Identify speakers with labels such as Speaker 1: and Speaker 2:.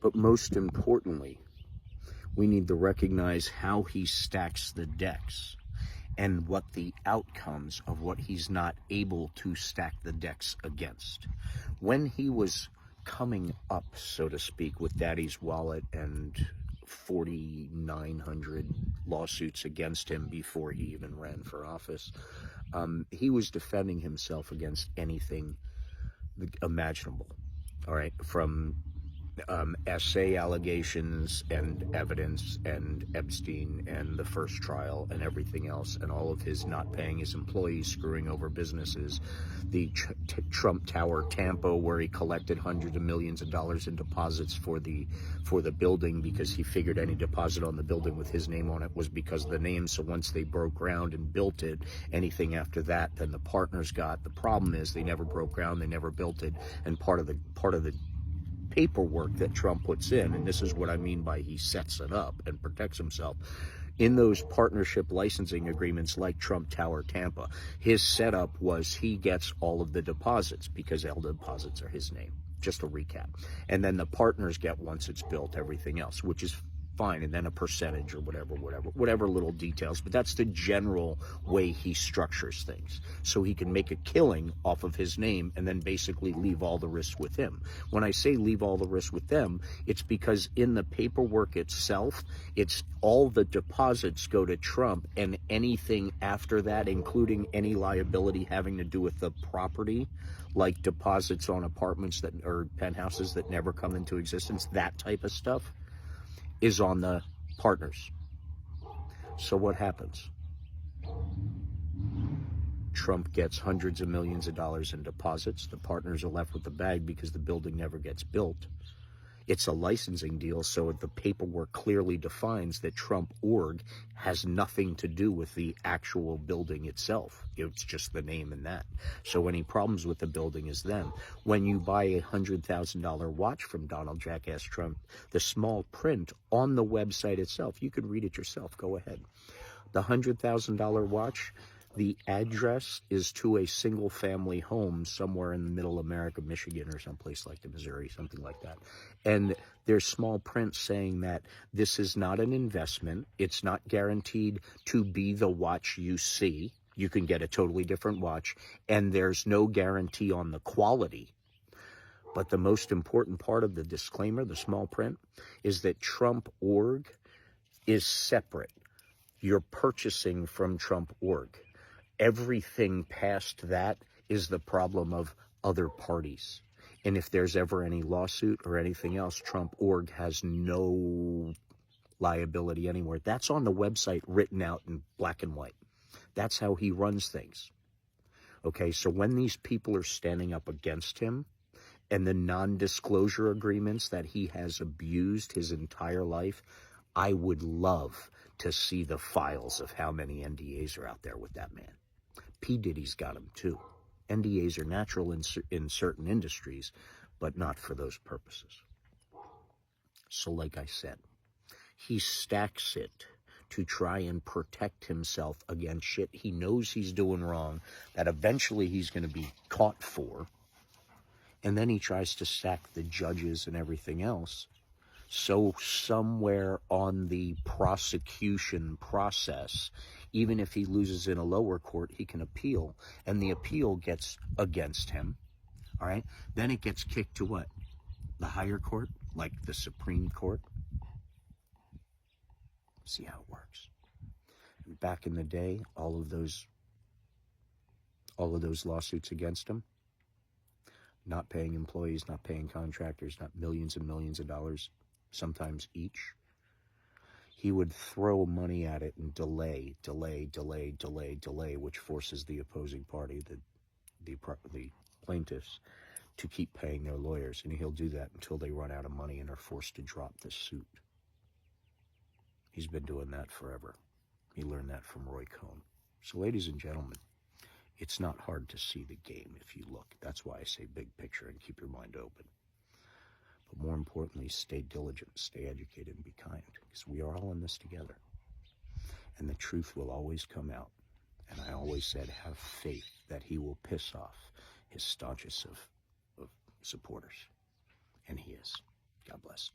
Speaker 1: But most importantly, we need to recognize how he stacks the decks and what the outcomes of what he's not able to stack the decks against. When he was coming up, so to speak, with Daddy's Wallet and 4,900 lawsuits against him before he even ran for office, he was defending himself against anything imaginable, all right, from essay allegations and evidence and Epstein and the first trial and everything else, and all of his not paying his employees, screwing over businesses, the Trump Tower Tampa, where he collected hundreds of millions of dollars in deposits for the building because he figured any deposit on the building with his name on it was because of the name. So once they broke ground and built it, anything after that, then the partners got. The problem is they never broke ground, they never built it, and part of the paperwork that Trump puts in, and this is what I mean by he sets it up and protects himself, in those partnership licensing agreements like Trump Tower Tampa, his setup was he gets all of the deposits because all the deposits are his name. Just a recap. And then the partners get, once it's built, everything else, which is fine, and then a percentage or whatever little details, but that's the general way he structures things, so he can make a killing off of his name and then basically leave all the risk with him. When I say leave all the risk with them, it's because in the paperwork itself, it's all the deposits go to Trump, and anything after that, including any liability having to do with the property, like deposits on apartments that or penthouses that never come into existence, that type of stuff, is on the partners. So what happens? Trump gets hundreds of millions of dollars in deposits. The partners are left with the bag because the building never gets built. It's a licensing deal, so the paperwork clearly defines that Trump Org has nothing to do with the actual building itself. It's just the name and that. So any problems with the building is them. When you buy a $100,000 watch from Donald Jackass Trump, the small print on the website itself, you could read it yourself, go ahead. The $100,000 watch, the address is to a single family home somewhere in the middle America, Michigan or someplace like the Missouri, something like that. And there's small print saying that this is not an investment. It's not guaranteed to be the watch you see. You can get a totally different watch, and there's no guarantee on the quality. But the most important part of the disclaimer, the small print, is that Trump Org is separate. You're purchasing from Trump Org. Everything past that is the problem of other parties. And if there's ever any lawsuit or anything else, Trump Org has no liability anywhere. That's on the website, written out in black and white. That's how he runs things. Okay, so when these people are standing up against him and the non-disclosure agreements that he has abused his entire life, I would love to see the files of how many NDAs are out there with that man. P. Diddy's got them too. NDAs are natural in certain industries, but not for those purposes. So like I said, he stacks it to try and protect himself against shit he knows he's doing wrong, that eventually he's going to be caught for. And then he tries to stack the judges and everything else. So somewhere on the prosecution process, even if he loses in a lower court, he can appeal, and the appeal gets against him, all right? Then it gets kicked to what? The higher court, like the Supreme Court? See how it works. And back in the day, all of those lawsuits against him, not paying employees, not paying contractors, not millions and millions of dollars, sometimes each, he would throw money at it and delay, which forces the opposing party, the plaintiffs, to keep paying their lawyers. And he'll do that until they run out of money and are forced to drop the suit. He's been doing that forever. He learned that from Roy Cohn. So ladies and gentlemen, it's not hard to see the game if you look. That's why I say big picture and keep your mind open. But more importantly, stay diligent, stay educated, and be kind, because we are all in this together. And the truth will always come out. And I always said, have faith that he will piss off his staunchest of supporters. And he is. God bless.